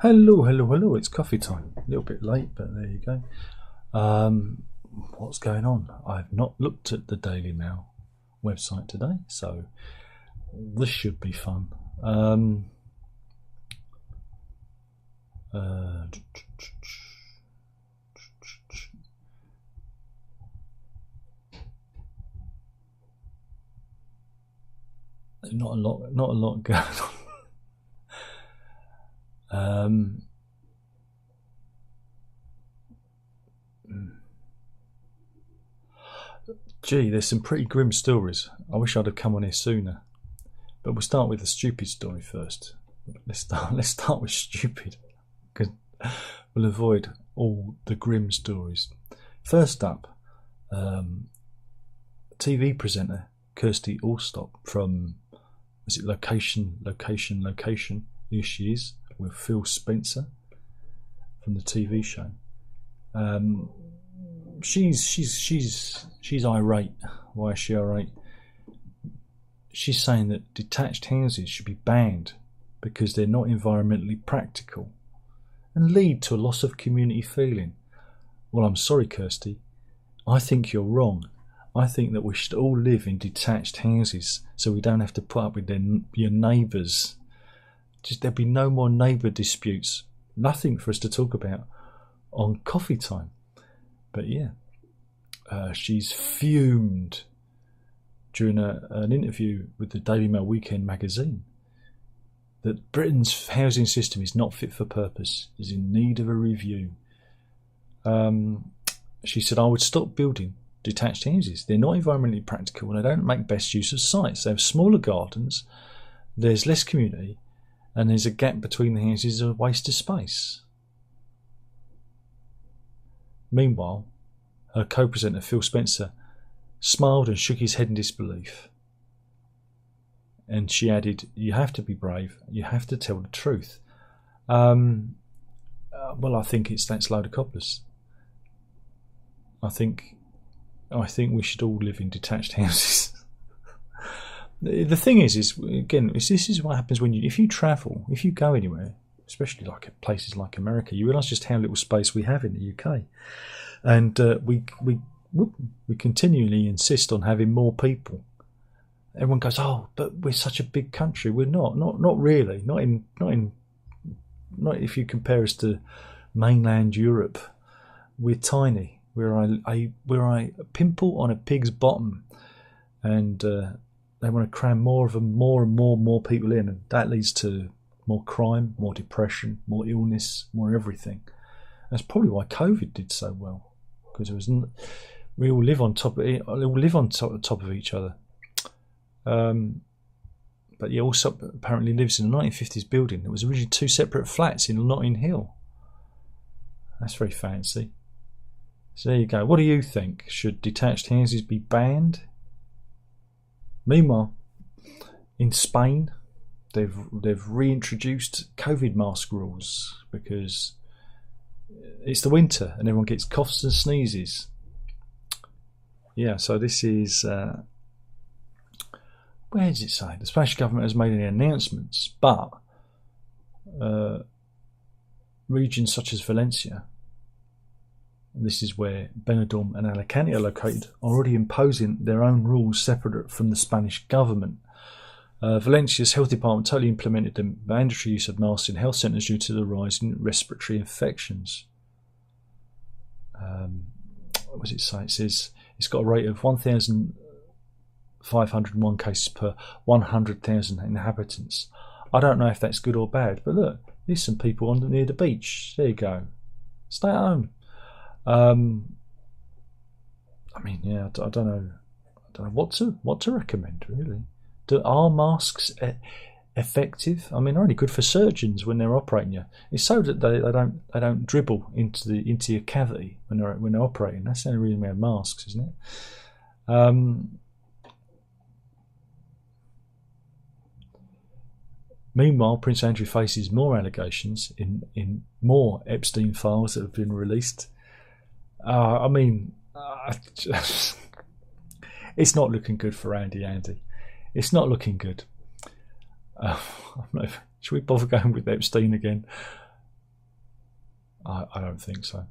Hello, it's coffee time. A little bit late, but there you go. What's going on? I've not looked at the Daily Mail website today, so this should be fun. Not a lot going on. Gee, there's some pretty grim stories. I wish I'd have come on here sooner. But we'll start with the stupid story first. Let's start with stupid, because we'll avoid all the grim stories. First up, TV presenter Kirsty Allsop from, is it Location? Here she is with Phil Spencer from the TV show. She's irate. Why is she irate? She's saying that detached houses should be banned because they're not environmentally practical and lead to a loss of community feeling. Well, I'm sorry, Kirsty. I think you're wrong. I think that we should all live in detached houses so we don't have to put up with your neighbours. There'll be no more neighbour disputes. Nothing for us to talk about on coffee time. But yeah, she's fumed during an interview with the Daily Mail Weekend magazine that Britain's housing system is not fit for purpose, is in need of a review. She said, I would stop building detached houses. They're not environmentally practical and they don't make best use of sites. They have smaller gardens, there's less community, and there's a gap between the houses, a waste of space. Meanwhile, her co-presenter Phil Spencer smiled and shook his head in disbelief. And she added, you have to be brave, you have to tell the truth. Well, I think that's load of cobblers. I think we should all live in detached houses. The thing is again, this is what happens if you travel, if you go anywhere, especially like at places like America, you realise just how little space we have in the UK, and we continually insist on having more people. Everyone goes, oh, but we're such a big country. We're not really, not if you compare us to mainland Europe. We're tiny. We're a pimple on a pig's bottom, and they want to cram more and more people in, and that leads to more crime, more depression, more illness, more everything. That's probably why COVID did so well, because we all live on top of it. All live on top of each other. But he also apparently lives in a 1950s building that was originally two separate flats in Notting Hill. That's very fancy. So there you go. What do you think? Should detached houses be banned? Meanwhile, in Spain, they've reintroduced COVID mask rules because it's the winter and everyone gets coughs and sneezes. Yeah, so this is where does it say? The Spanish government has made any announcements, but regions such as Valencia, and this is where Benidorm and Alicante are located, are already imposing their own rules separate from the Spanish government. Valencia's health department totally implemented the mandatory use of masks in health centres due to the rise in respiratory infections. What does it say? It says it's got a rate of 1,501 cases per 100,000 inhabitants. I don't know if that's good or bad, but look, there's some people near the beach. There you go. Stay at home. I mean, yeah, I don't know what to recommend really. Are masks effective? I mean, they're only good for surgeons when they're operating you. It's so that they don't dribble into your cavity when they're operating. That's the only reason we have masks, isn't it? Meanwhile, Prince Andrew faces more allegations in more Epstein files that have been released. It's not looking good for Andy. It's not looking good. Should we bother going with Epstein again? I don't think so.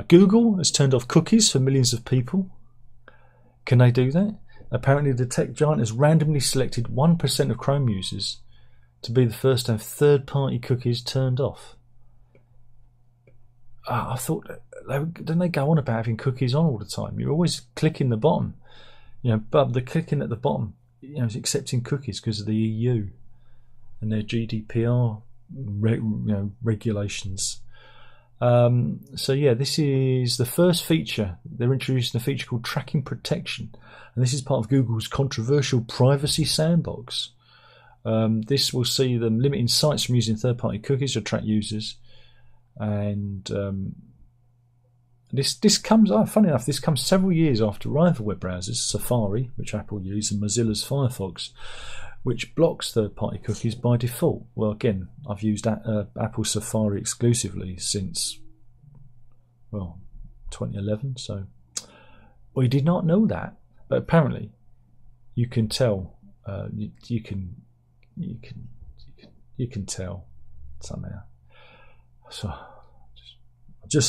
Google has turned off cookies for millions of people. Can they do that? Apparently the tech giant has randomly selected 1% of Chrome users to be the first to have third-party cookies turned off. I thought, didn't they go on about having cookies on all the time? You're always clicking the bottom. But the clicking at the bottom, is accepting cookies because of the EU and their GDPR regulations. So yeah, this is the first feature. They're introducing a feature called tracking protection, and this is part of Google's controversial privacy sandbox. This will see them limiting sites from using third-party cookies to track users, and this comes. Funny enough, this comes several years after rival web browsers, Safari, which Apple use, and Mozilla's Firefox, which blocks third-party cookies by default. Well, again, I've used Apple Safari exclusively since 2011. So we did not know that, but apparently you can tell. You can tell somehow. So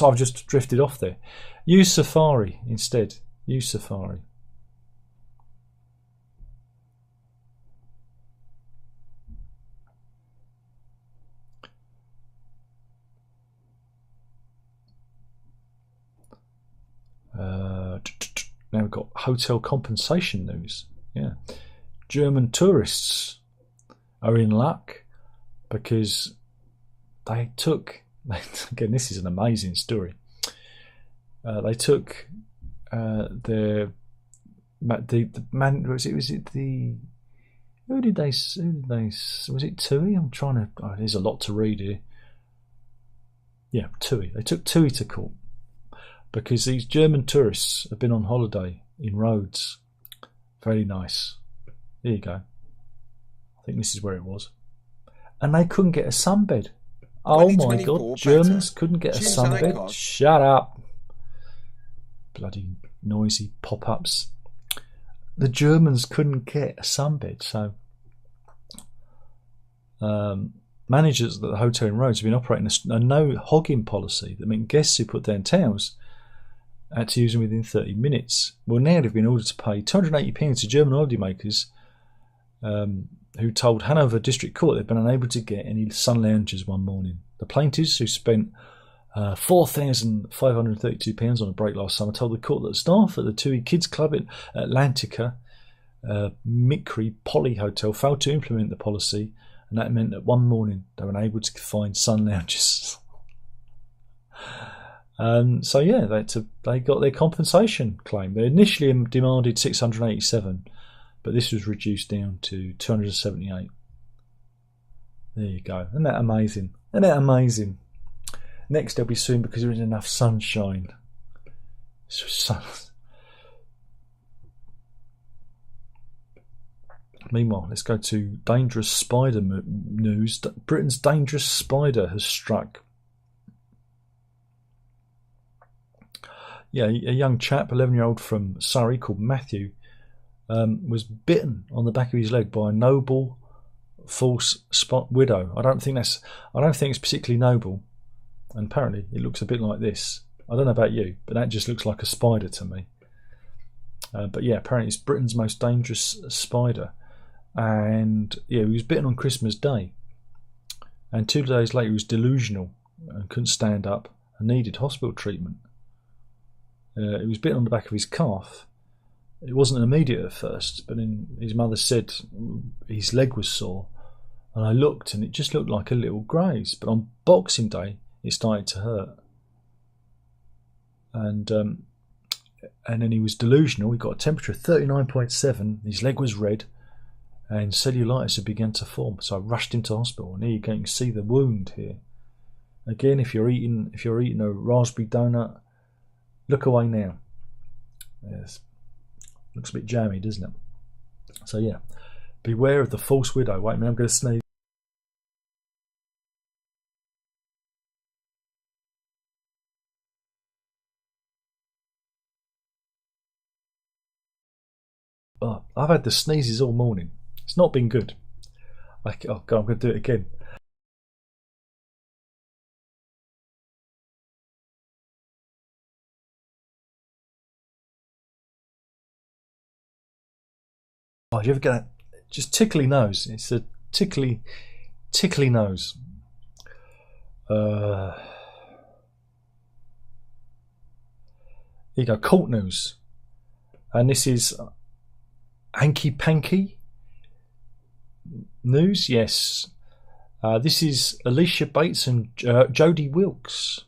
I've just drifted off there. Use Safari instead. Use Safari. Now we've got hotel compensation news. Yeah, German tourists are in luck because they took. Again, this is an amazing story. They took the man. Was it the? Who did they? Was it TUI? I'm trying to. There's a lot to read here. Yeah, TUI. They took TUI to court because these German tourists have been on holiday in Rhodes. Very nice. There you go. I think this is where it was. And they couldn't get a sunbed. Oh my god, Germans couldn't get a sunbed? Shut up. Bloody noisy pop-ups. The Germans couldn't get a sunbed, so managers at the hotel in Rhodes have been operating a no hogging policy that meant guests who put down towels had to use them within 30 minutes. Well, now they've been ordered to pay £280 to German holidaymakers who told Hanover District Court they'd been unable to get any sun loungers one morning. The plaintiffs, who spent £4,532 on a break last summer, told the court that the staff at the TUI Kids Club at Atlantica Micri Poly Hotel failed to implement the policy, and that meant that one morning they were unable to find sun lounges. So yeah, they got their compensation claim. They initially demanded 687, but this was reduced down to 278. There you go. Isn't that amazing? Isn't that amazing? Next they'll be suing because there isn't enough sunshine. Meanwhile, let's go to dangerous spider news. Britain's dangerous spider has struck. Yeah, a young chap, 11-year-old from Surrey called Matthew, was bitten on the back of his leg by a noble false spot widow. I don't think it's particularly noble, and apparently it looks a bit like this. I don't know about you, but that just looks like a spider to me. But yeah, apparently it's Britain's most dangerous spider, and yeah, he was bitten on Christmas Day, and 2 days later he was delusional and couldn't stand up and needed hospital treatment. He was bitten on the back of his calf. It wasn't immediate at first, but then his mother said his leg was sore, and I looked and it just looked like a little graze, but on Boxing Day it started to hurt, and then he was delusional. He got a temperature of 39.7, his leg was red, and cellulitis had begun to form, so I rushed him to hospital, and here you can see the wound here. Again, if you're eating a raspberry donut, look away now. Yes. Looks a bit jammy, doesn't it? So yeah, beware of the false widow. Wait a minute, I'm going to sneeze. Oh, I've had the sneezes all morning. It's not been good. Oh God, I'm going to do it again. Oh, you ever get that? Just tickly nose. It's a tickly nose. Here you go, Court News. And this is Anky Panky News, yes. This is Alicia Bates and Jodie Wilkes.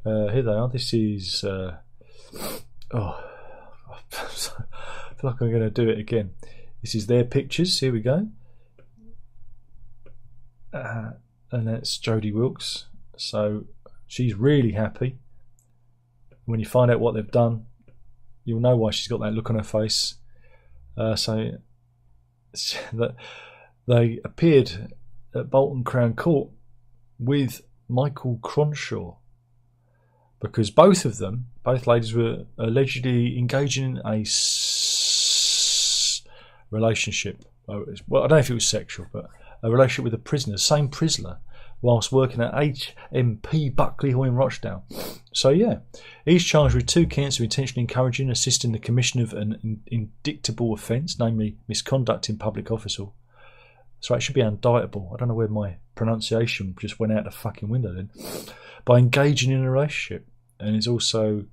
Here they are. This is... I feel like I'm going to do it again. This is their pictures. Here we go. And that's Jodie Wilkes. So she's really happy. When you find out what they've done, you'll know why she's got that look on her face. So that they appeared at Bolton Crown Court with Michael Cronshaw because both ladies were allegedly engaging in a relationship. Well, I don't know if it was sexual, but a relationship with a prisoner, same prisoner, whilst working at HMP Buckley Hall in Rochdale. So yeah, he's charged with 2 counts of intentionally encouraging, assisting the commission of an indictable offence, namely misconduct in public office. So it should be indictable. I don't know where my pronunciation just went out the fucking window then. By engaging in a relationship. And he's also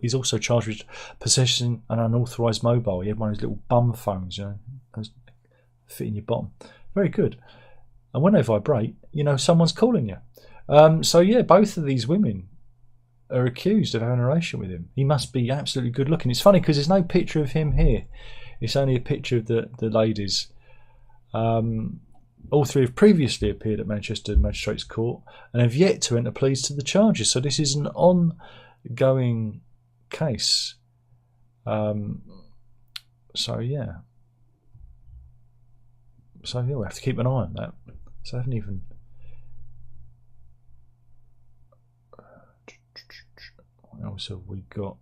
he's also charged with possessing an unauthorised mobile. He had one of those little bum phones, you know, those fit in your bottom. Very good. And when they vibrate, you know someone's calling you. So yeah, both of these women are accused of having a relationship with him. He must be absolutely good looking. It's funny because there's no picture of him here. It's only a picture of the ladies. All 3 have previously appeared at Manchester Magistrates Court and have yet to enter pleas to the charges. So this is an ongoing case. So yeah, we have to keep an eye on that. So I haven't even. What else have we got?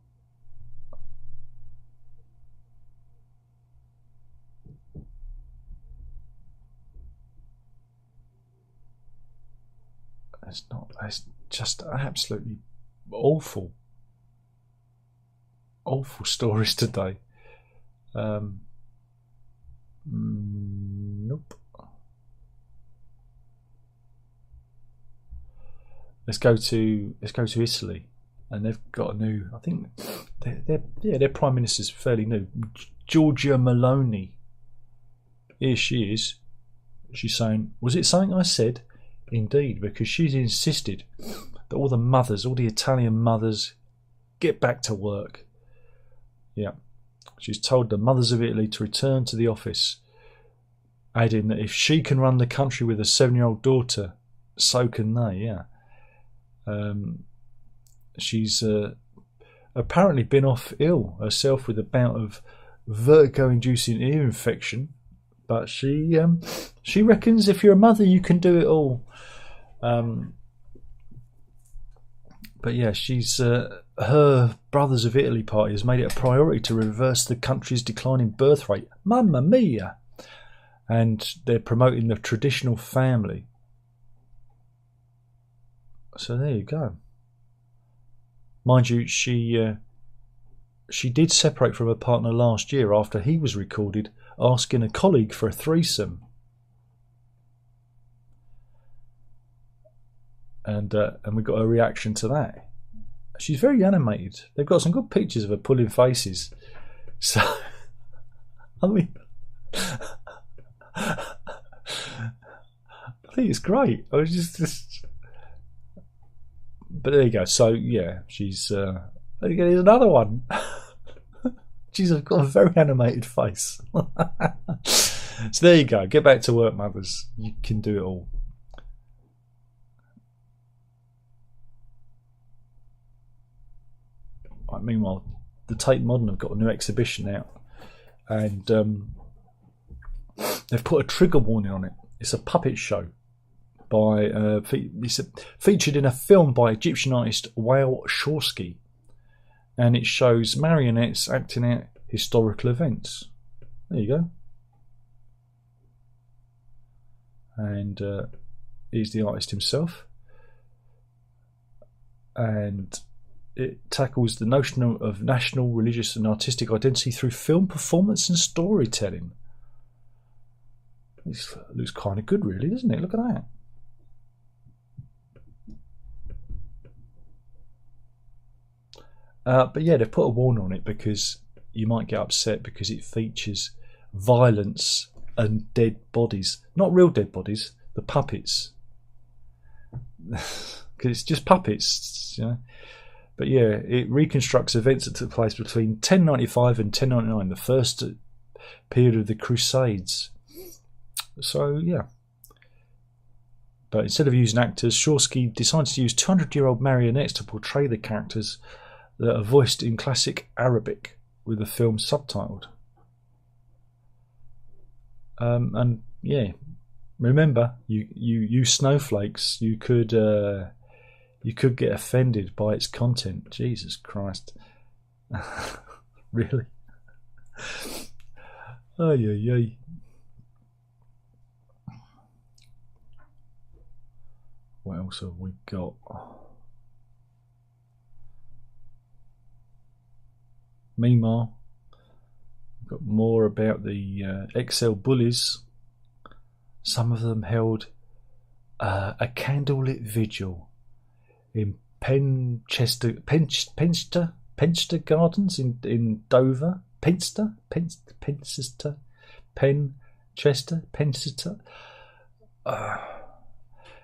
It's just absolutely awful stories today. Nope. Let's go to Italy, and they've got a new. I think their prime minister's fairly new, Giorgia Meloni. Here she is. She's saying, "Was it something I said?" Indeed, because she's insisted that all the Italian mothers, get back to work. Yeah, she's told the mothers of Italy to return to the office, adding that if she can run the country with a 7-year-old daughter, so can they. Yeah, she's apparently been off ill herself with a bout of vertigo-inducing ear infection. But she reckons if you're a mother, you can do it all. But yeah, she's her Brothers of Italy party has made it a priority to reverse the country's declining birth rate. Mamma mia! And they're promoting the traditional family. So there you go. Mind you, she did separate from her partner last year after he was recorded asking a colleague for a threesome. And we got a reaction to that. She's very animated. They've got some good pictures of her pulling faces. So, I mean, I think it's great. I was just... But there you go. So, yeah, she's... Here's another one. She's got a very animated face. So there you go. Get back to work, mothers. You can do it all. Right, meanwhile, the Tate Modern have got a new exhibition out, and they've put a trigger warning on it. It's a puppet show by featured in a film by Egyptian artist Wael Shorsky. And it shows marionettes acting out historical events. There you go. And he's the artist himself. And it tackles the notion of national, religious and artistic identity through film performance and storytelling. This looks kind of good, really, doesn't it? Look at that. But yeah, they've put a warning on it because you might get upset because it features violence and dead bodies. Not real dead bodies, the puppets. Because it's just puppets, you know. But yeah, it reconstructs events that took place between 1095 and 1099, the first period of the Crusades. So yeah. But instead of using actors, Shorsky decided to use 200-year-old marionettes to portray the characters that are voiced in classic Arabic with the film subtitled. And yeah, remember, you snowflakes, you could get offended by its content. Jesus Christ. Really? Oh yeah. What else have we got? Midmar. We've got more about the EXL bullies. Some of them held a candlelit vigil in Penchester Gardens in Dover. Penchester.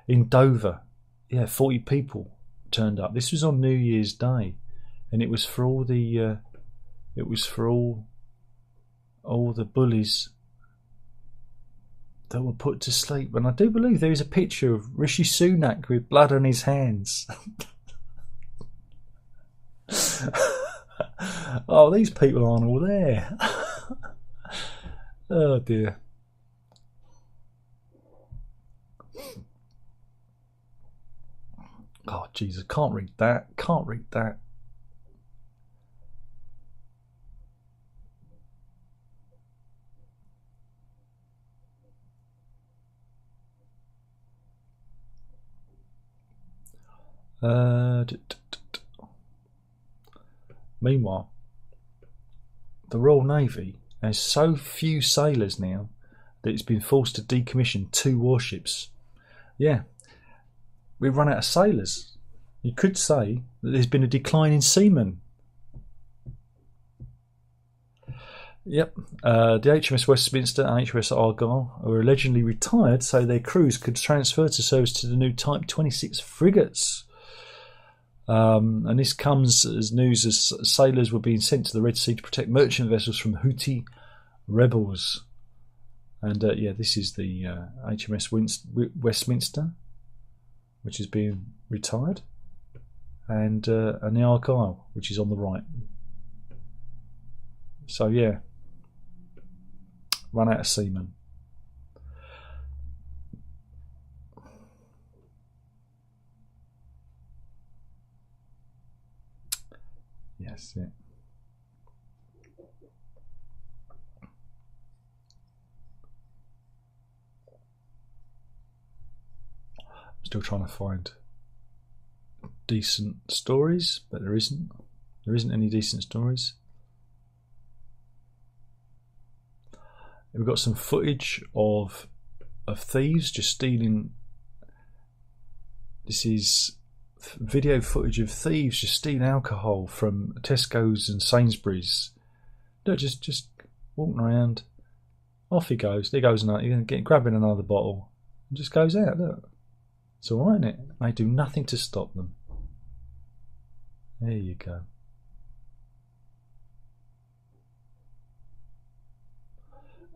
In Dover. Yeah, 40 people turned up. This was on New Year's Day, and it was for all the all the bullies that were put to sleep. And I do believe there is a picture of Rishi Sunak with blood on his hands. Oh, these people aren't all there. Oh dear. Oh Jesus, can't read that. Meanwhile, the Royal Navy has so few sailors now that it's been forced to decommission 2 warships. Yeah, we've run out of sailors. You could say that there's been a decline in seamen. Yep, the HMS Westminster and HMS Argyle are allegedly retired so their crews could transfer to service to the new Type 26 frigates. And this comes as news as sailors were being sent to the Red Sea to protect merchant vessels from Houthi rebels. And yeah, this is the HMS Westminster, which is being retired, and the Argyle, which is on the right. So yeah, run out of seamen. Yes, yeah. I'm still trying to find decent stories, but there isn't any decent stories. We've got some footage of thieves just stealing. This is video footage of thieves just stealing alcohol from Tesco's and Sainsbury's. Look, just walking around. Off he goes. There goes another. You're going to get grabbing another bottle. And just goes out. Look, it's all right, isn't it? They do nothing to stop them. There you go.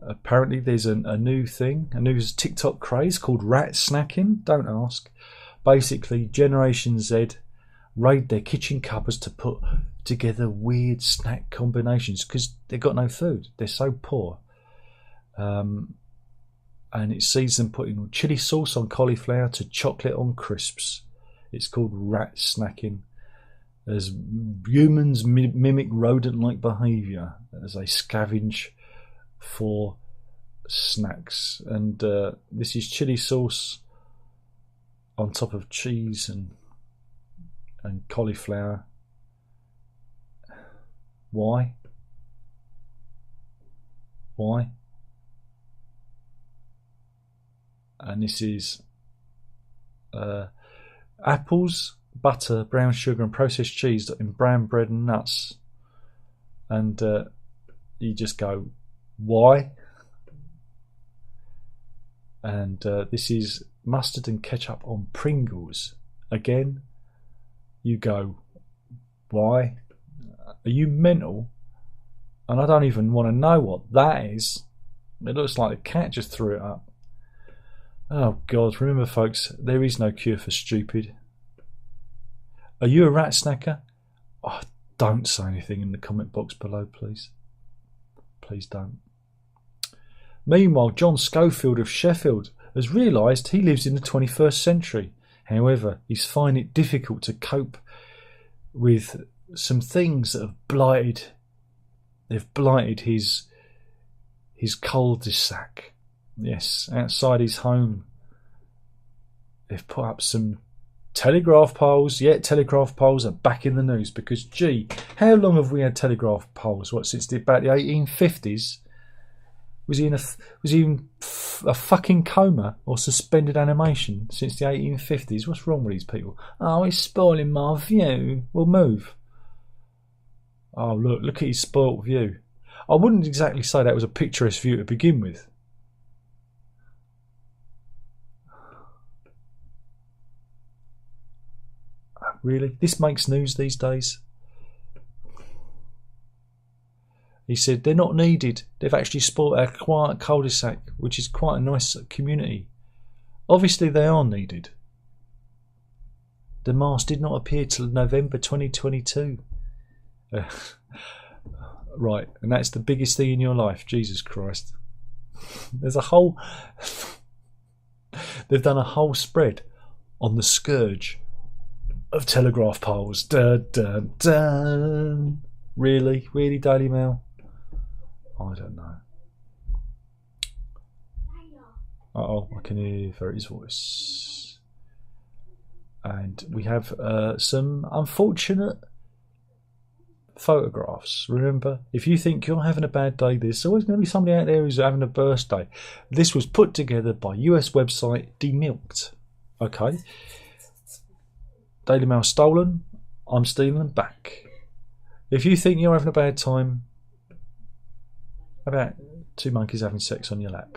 Apparently there's a new thing, a new TikTok craze called rat snacking. Don't ask. Basically, Generation Z raid their kitchen cupboards to put together weird snack combinations because they've got no food. They're so poor. And it sees them putting chili sauce on cauliflower to chocolate on crisps. It's called rat snacking. As humans mimic rodent-like behaviour as they scavenge for snacks. And this is chili sauce on top of cheese and cauliflower, Why? Why? And this is apples, butter, brown sugar and processed cheese in brown bread and nuts. And you just go, why? And this is mustard and ketchup on Pringles. Again, you go, why? Are you mental? And I don't even want to know what that is. It looks like a cat just threw it up. Oh God, remember folks, there is no cure for stupid. Are you a rat snacker? Oh, don't say anything in the comment box below, please. Please don't. Meanwhile, John Schofield of Sheffield has realised he lives in the 21st century. However, he's finding it difficult to cope with some things that have blighted. They've blighted his cul-de-sac. Yes, outside his home. They've put up some telegraph poles. Yeah, telegraph poles are back in the news because, gee, how long have we had telegraph poles? What, since about the 1850s? Was he in a fucking coma or suspended animation since the 1850s? What's wrong with these people? Oh, he's spoiling my view. We'll move. Oh, look at his spoilt view. I wouldn't exactly say that was a picturesque view to begin with. Really? This makes news these days? He said they're not needed. They've actually spoilt our quiet cul-de-sac, which is quite a nice community. Obviously they are needed. The mast did not appear till November 2022. Right, and that's the biggest thing in your life. Jesus Christ. There's a whole... They've done a whole spread on the scourge of telegraph poles. Dun, dun, dun. Really? Really, Daily Mail? I don't know. Uh-oh, I can hear Verity's voice. And we have some unfortunate photographs. Remember, if you think you're having a bad day, there's always going to be somebody out there who's having a birthday. This was put together by US website Demilked. Okay. Daily Mail stolen, I'm stealing them back. If you think you're having a bad time, how about two monkeys having sex on your lap?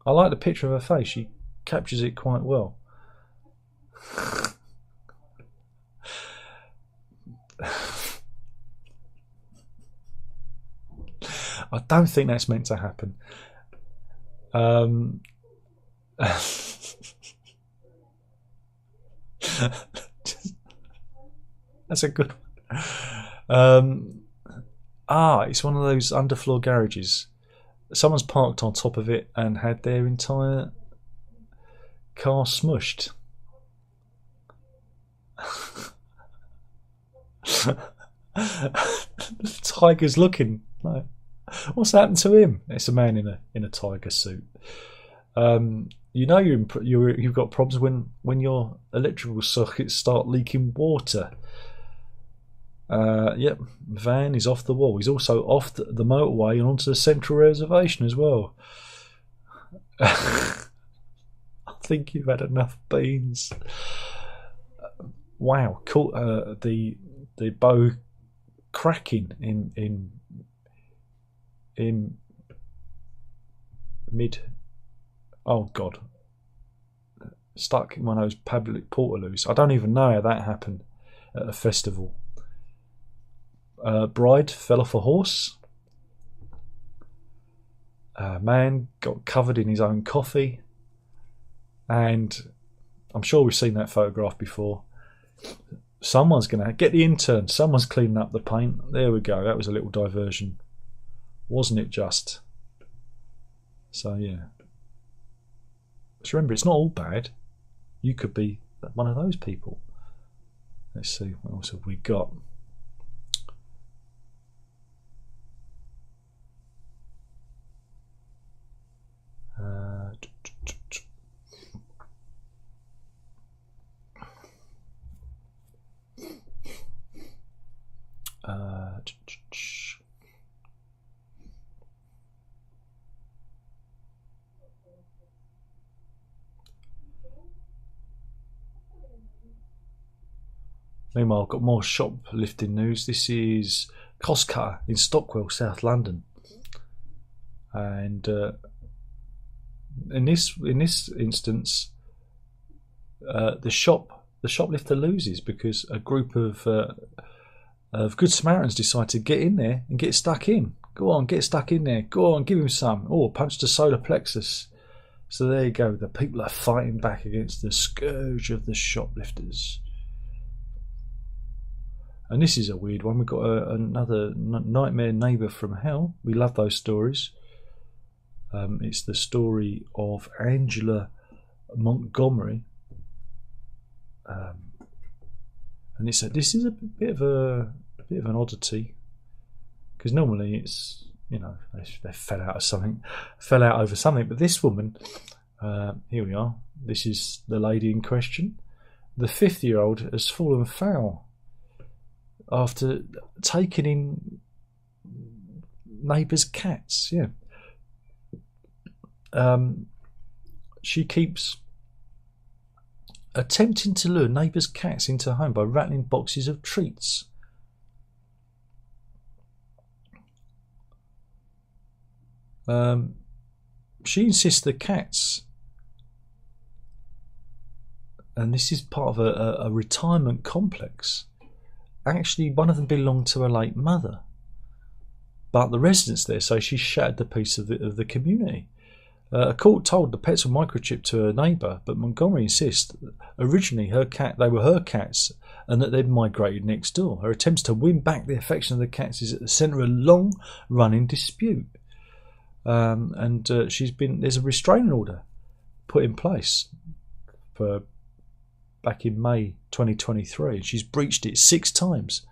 I like the picture of her face. She captures it quite well. I don't think that's meant to happen. That's a good one. It's one of those underfloor garages. Someone's parked on top of it and had their entire car smushed. The tiger's looking like, what's happened to him? It's a man in a tiger suit. You know you've got problems when your electrical sockets start leaking water. Yep, van is off the wall. He's also off the motorway and onto the central reservation as well. I think you've had enough beans. Wow, cool. The bow cracking in mid. Oh God, stuck in one of those public portaloos. I don't even know how that happened at a festival. Bride fell off a horse. Man got covered in his own coffee. And I'm sure we've seen that photograph before. Someone's going to get the intern. Someone's cleaning up the paint. There we go. That was a little diversion. Wasn't it just? So, yeah. Just remember, it's not all bad. You could be one of those people. Let's see. What else have we got? Meanwhile, I've got more shoplifting news. This is Costco in Stockwell, South London, and in this instance, the shoplifter loses because a group of Good Samaritans decide to get in there and get stuck in. Go on, get stuck in there. Go on, give him some. Oh, punch the solar plexus. So there you go. The people are fighting back against the scourge of the shoplifters. And this is a weird one. We've got another nightmare neighbour from hell. We love those stories. It's the story of Angela Montgomery. And this is a bit of an oddity, because normally it's, you know, they fell out over something. But this woman, here we are. This is the lady in question. The 50-year-old has fallen foul after taking in neighbours' cats. Yeah. She keeps attempting to lure neighbours' cats into her home by rattling boxes of treats. She insists the cats, and this is part of a retirement complex. Actually, one of them belonged to her late mother, but the residents there say she shattered the peace of the community. A court told the pets were microchipped to her neighbour, but Montgomery insists originally they were her cats and that they'd migrated next door. Her attempts to win back the affection of the cats is at the centre of a long-running dispute. There's a restraining order put in place back in May 2023, and she's breached it 6 times,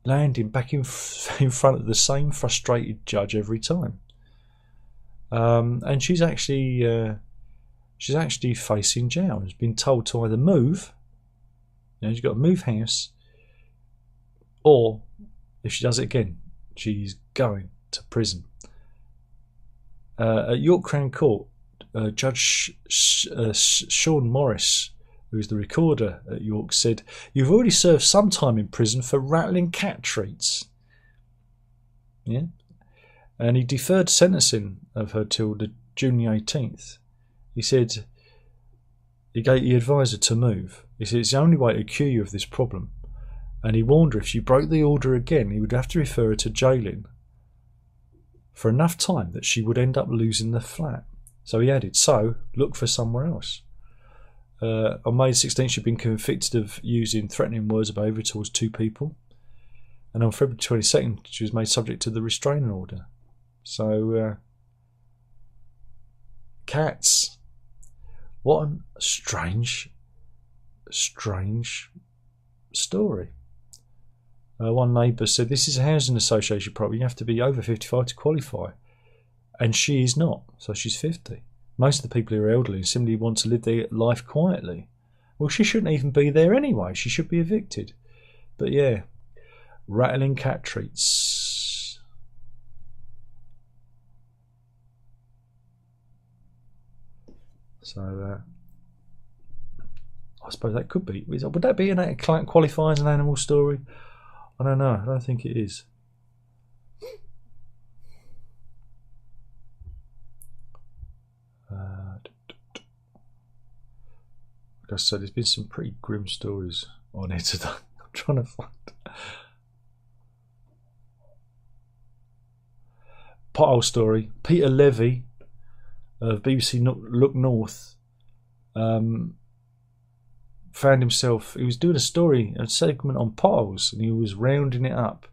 landing back in front of the same frustrated judge every time. And she's actually facing jail. Has been told to either move, she's got to move house, or if she does it again, she's going to prison. At York Crown Court, Judge Sean Morris, who's the recorder at York, said, "You've already served some time in prison for rattling cat treats." Yeah. And he deferred sentencing of her till June the 18th. He said he advised her to move. He said it's the only way to cure you of this problem. And he warned her if she broke the order again, he would have to refer her to jailing for enough time that she would end up losing the flat. So he added, so look for somewhere else. On May 16th, she'd been convicted of using threatening words of behaviour towards 2 people. And on February 22nd, she was made subject to the restraining order. So, cats. What a strange story. One neighbour said, this is a housing association problem. You have to be over 55 to qualify. And she is not, so she's 50. Most of the people who are elderly simply want to live their life quietly. Well, she shouldn't even be there anyway. She should be evicted. But yeah, rattling cat treats. So, I suppose that could be. Would that be qualify as an animal story? I don't know. I don't think it is. Like I said, there's been some pretty grim stories on here today. I'm trying to find. Pothole story. Peter Levy of BBC Look North found himself. He was doing a segment on potholes, and he was rounding it up.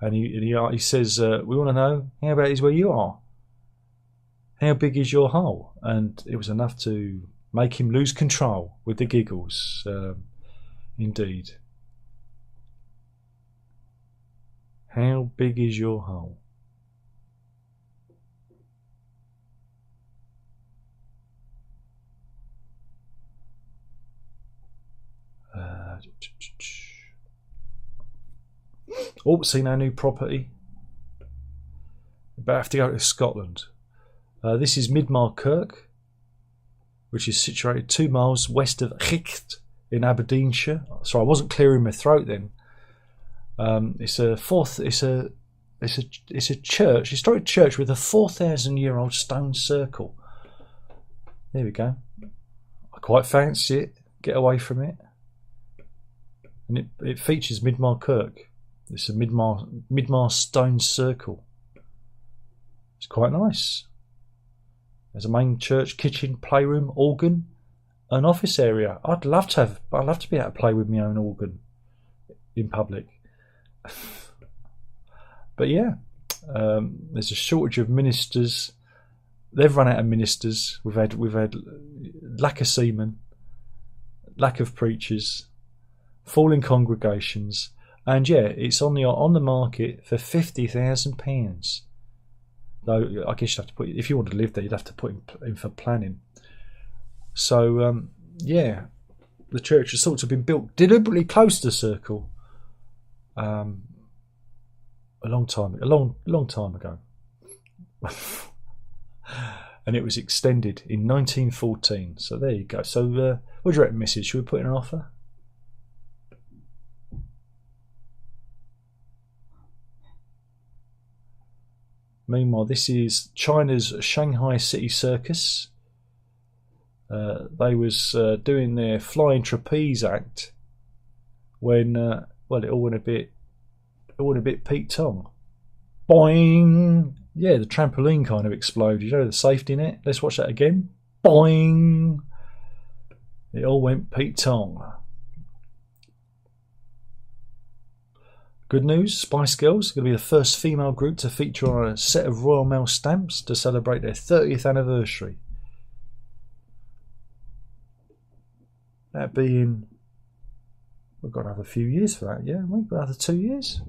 And he says, "We want to know, how about is where you are? How big is your hole?" And it was enough to make him lose control with the giggles. Indeed. How big is your hole? Oh, seen our new property. But I have to go to Scotland. This is Midmar Kirk, which is situated 2 miles west of Richt in Aberdeenshire. Sorry, I wasn't clearing my throat then. It's a church, historic church with a 4,000-year-old stone circle. There we go. I quite fancy it. Get away from it. And it features Midmar Kirk. It's a Midmar stone circle. It's quite nice. There's a main church, kitchen, playroom, organ, an office area. I'd love to be able to play with my own organ in public. But yeah, there's a shortage of ministers. They've run out of ministers. We've had lack of seamen, lack of preachers, falling congregations, and yeah, it's on the market for £50,000. Though I guess you'd have to put, if you want to live there, you'd have to put in for planning. So yeah, the church has sort of been built deliberately close to the circle. A long time ago. And it was extended in 1914. So there you go. So what do you reckon, Mrs.? Should we put in an offer? Meanwhile, this is China's Shanghai City Circus. They was doing their flying trapeze act when well, it all went a bit Pete Tong. Boing! Yeah, the trampoline kind of exploded. You know, the safety net. Let's watch that again. Boing! It all went Pete Tong. Good news, Spice Girls are going to be the first female group to feature on a set of Royal Mail stamps to celebrate their 30th anniversary. That being, we've got another few years for that, yeah? We've got another 2 years.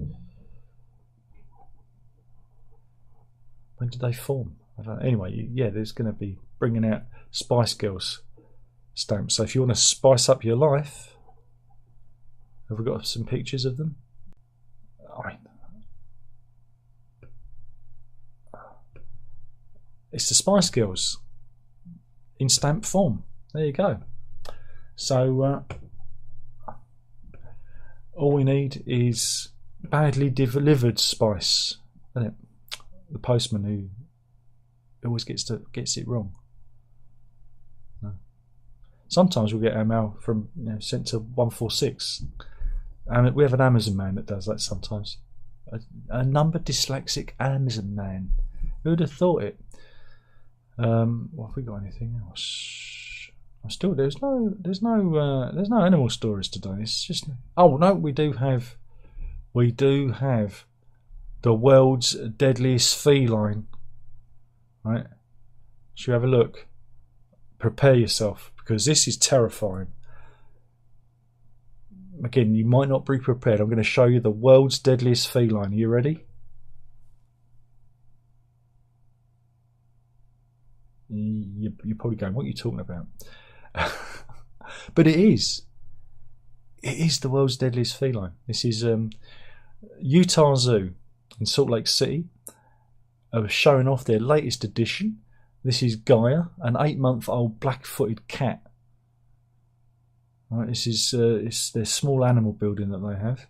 When did they form? Anyway, yeah, there's going to be bringing out Spice Girls stamps. So if you want to spice up your life, have we got some pictures of them? It's the Spice Girls in stamp form. There you go. So all we need is badly delivered spice, isn't it? The postman who always gets it wrong. No. Sometimes we'll get our mail from sent to 146. And we have an Amazon man that does that sometimes. A number dyslexic Amazon man. Who would have thought it? Well, have we got anything else? There's no animal stories today. It's just, oh no, we do have the world's deadliest feline. Right? Should we have a look? Prepare yourself, because this is terrifying. Again, you might not be prepared. I'm going to show you the world's deadliest feline. Are you ready? You're probably going, what are you talking about? But it is the world's deadliest feline. This is Utah Zoo in Salt Lake City are showing off their latest edition. This is Gaia, an 8-month-old black-footed cat. Right, this is it's their small animal building that they have.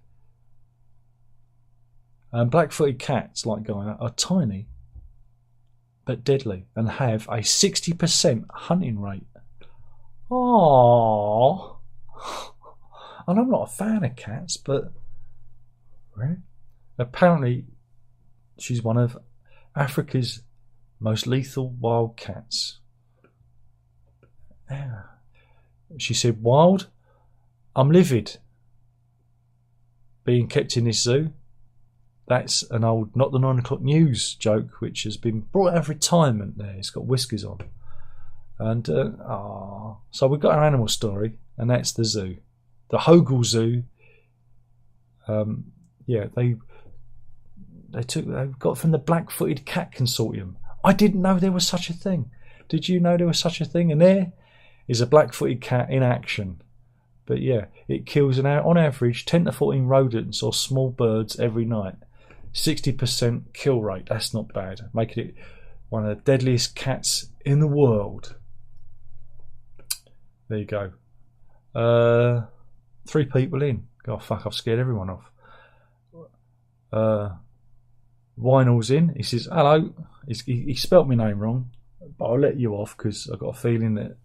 Black-footed cats like Gaia are tiny but deadly and have a 60% hunting rate. Aww. And I'm not a fan of cats, but really? Apparently she's one of Africa's most lethal wild cats. Yeah. She said, "Wild, I'm livid being kept in this zoo." That's an old Not the 9 O'Clock News joke, which has been brought out of retirement there. It's got whiskers on. And, so we've got our animal story, and that's the zoo. The Hogel Zoo. Yeah, they got from the Black-Footed Cat Consortium. I didn't know there was such a thing. Did you know there was such a thing? And there is a black-footed cat in action. But yeah, it kills on average 10 to 14 rodents or small birds every night. 60% kill rate. That's not bad. Making it one of the deadliest cats in the world. There you go. 3 people in. Oh fuck, I've scared everyone off. Winal's in. He says, hello. He spelt my name wrong, but I'll let you off because I've got a feeling that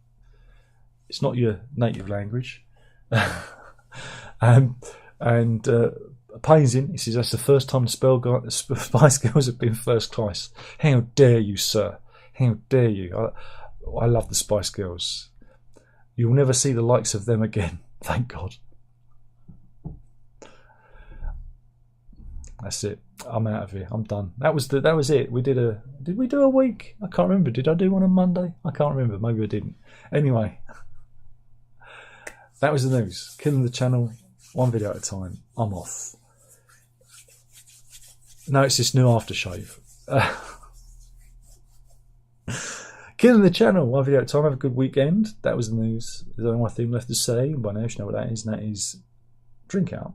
it's not your native language. And Payne's in. He says, that's the first time the Spice Girls have been first class. How dare you, sir? How dare you? I love the Spice Girls. You'll never see the likes of them again. Thank God. That's it. I'm out of here. I'm done. That was it. Did we do a week? I can't remember. Did I do one on Monday? I can't remember. Maybe I didn't. Anyway, that was the news. Killing the channel, one video at a time. I'm off. No, it's this new aftershave. Killing the channel, one video at a time. Have a good weekend. That was the news. There's only one thing left to say. By now you know what that is, and that is drink out.